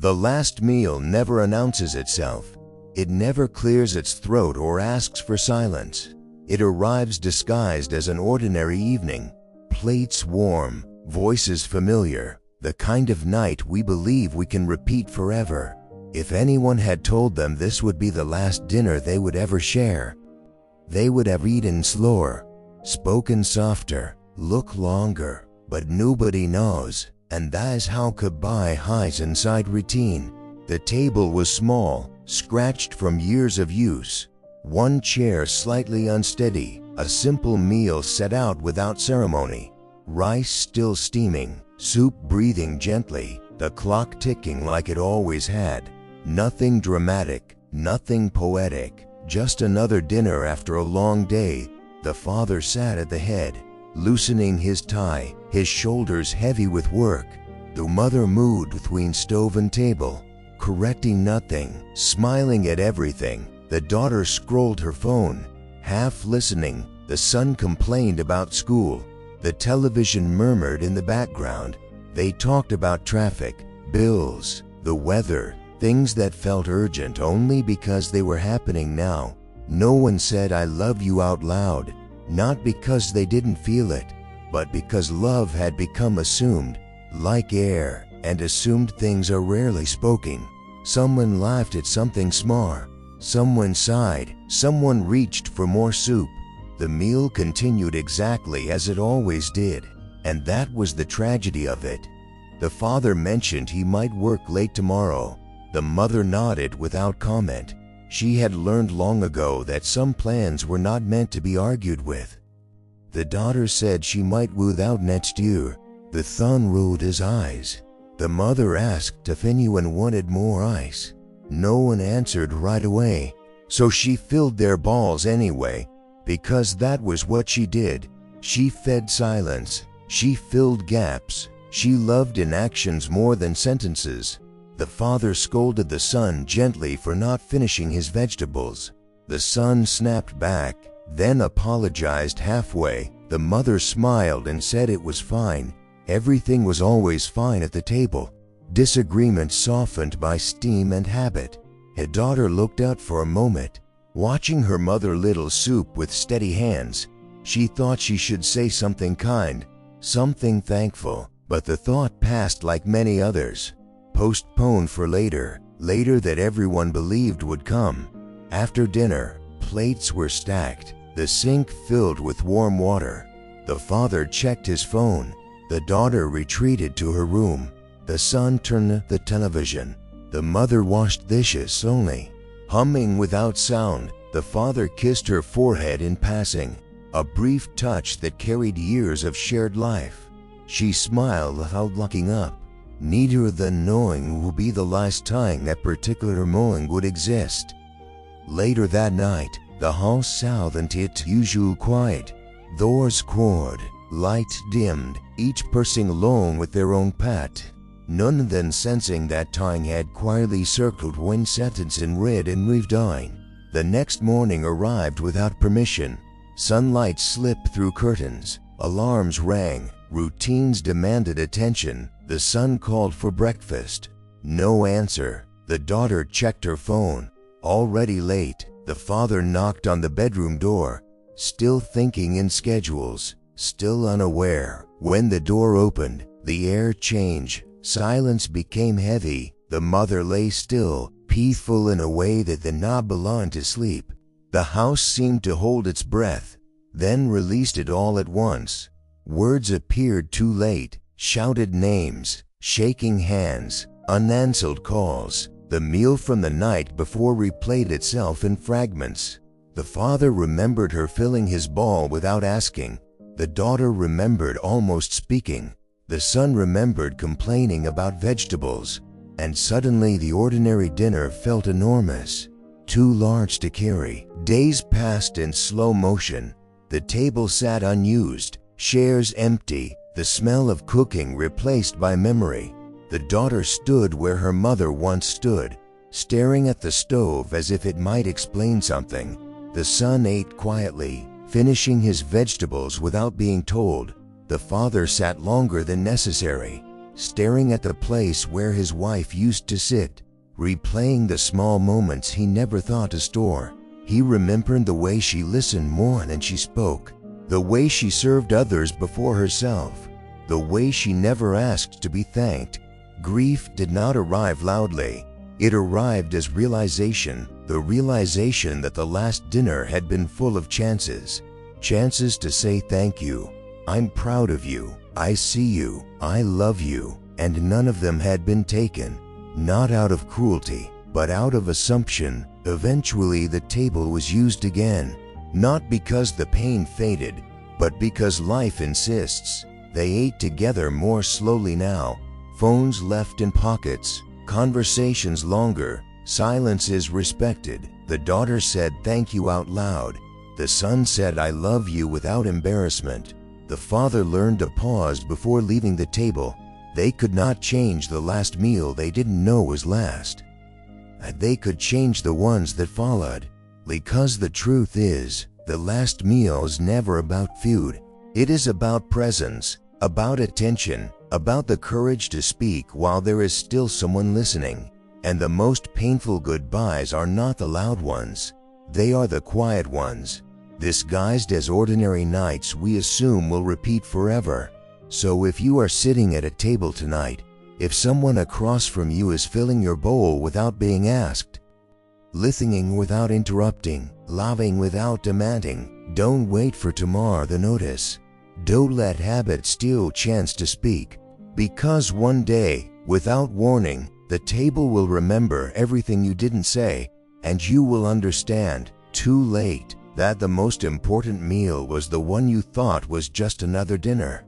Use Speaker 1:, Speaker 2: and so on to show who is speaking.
Speaker 1: The last meal never announces itself. It never clears its throat or asks for silence. It arrives disguised as an ordinary evening. Plates warm, voices familiar, the kind of night we believe we can repeat forever. If anyone had told them this would be the last dinner they would ever share, they would have eaten slower, spoken softer, looked longer, but nobody knows, and that is how goodbye hides inside routine. The table was small, scratched from years of use. One chair slightly unsteady, a simple meal set out without ceremony. Rice still steaming, soup breathing gently, the clock ticking like it always had. Nothing dramatic, nothing poetic, just another dinner after a long day. The father sat at the head, loosening his tie, his shoulders heavy with work. The mother moved between stove and table, correcting nothing, smiling at everything. The daughter scrolled her phone, half listening. The son complained about school. The television murmured in the background. They talked about traffic, bills, the weather, things that felt urgent only because they were happening now. No one said "I love you" out loud, not because they didn't feel it, but because love had become assumed, like air, and assumed things are rarely spoken. Someone laughed at something small. Someone sighed. Someone reached for more soup. The meal continued exactly as it always did, and that was the tragedy of it. The father mentioned he might work late tomorrow. The mother nodded without comment. She had learned long ago that some plans were not meant to be argued with. The daughter said she might move out next year. The son rolled his eyes. The mother asked if anyone wanted more ice. No one answered right away, so she filled their bowls anyway, because that was what she did. She fed silence. She filled gaps. She loved in actions more than sentences. The father scolded the son gently for not finishing his vegetables. The son snapped back, then apologized halfway. The mother smiled and said it was fine. Everything was always fine at the table. Disagreement softened by steam and habit. Her daughter looked out for a moment, watching her mother ladle soup with steady hands. She thought she should say something kind, something thankful, but the thought passed like many others. Postponed for later that everyone believed would come. After dinner, plates were stacked, the sink filled with warm water. The father checked his phone. The daughter retreated to her room. The son turned the television. The mother washed dishes slowly, humming without sound. The father kissed her forehead in passing, a brief touch that carried years of shared life. She smiled without looking up, neither of them knowing would be the last time that particular moment would exist. Later that night, the house south into its usual quiet. Doors closed, lights dimmed, each person alone with their own pet. None of them sensing that time had quietly circled one sentence and read and moved on. The next morning arrived without permission. Sunlight slipped through curtains. Alarms rang. Routines demanded attention. The son called for breakfast. No answer. The daughter checked her phone. Already late. The father knocked on the bedroom door, still thinking in schedules, still unaware. When the door opened, the air changed. Silence became heavy. The mother lay still, peaceful in a way that did not belong to sleep. The house seemed to hold its breath, then released it all at once. Words appeared too late, shouted names, shaking hands, unanswered calls. The meal from the night before replayed itself in fragments. The father remembered her filling his bowl without asking. The daughter remembered almost speaking. The son remembered complaining about vegetables. And suddenly the ordinary dinner felt enormous, too large to carry. Days passed in slow motion. The table sat unused, chairs empty, the smell of cooking replaced by memory. The daughter stood where her mother once stood, staring at the stove as if it might explain something. The son ate quietly, finishing his vegetables without being told. The father sat longer than necessary, staring at the place where his wife used to sit, replaying the small moments he never thought to store. He remembered the way she listened more than she spoke, the way she served others before herself, the way she never asked to be thanked. Grief did not arrive loudly. It arrived as realization, the realization that the last dinner had been full of chances. Chances to say thank you, I'm proud of you, I see you, I love you, and none of them had been taken, not out of cruelty, but out of assumption. Eventually the table was used again, not because the pain faded, but because life insists. They ate together more slowly now, phones left in pockets, conversations longer, silences respected. The daughter said thank you out loud. The son said I love you without embarrassment. The father learned to pause before leaving the table. They could not change the last meal they didn't know was last. They could change the ones that followed. Because the truth is, the last meal is never about food. It is about presence, about attention, about the courage to speak while there is still someone listening. And the most painful goodbyes are not the loud ones. They are the quiet ones, disguised as ordinary nights we assume will repeat forever. So if you are sitting at a table tonight, if someone across from you is filling your bowl without being asked, listening without interrupting, loving without demanding, don't wait for tomorrow to notice. Don't let habit steal chance to speak. Because one day, without warning, the table will remember everything you didn't say, and you will understand, too late, that the most important meal was the one you thought was just another dinner.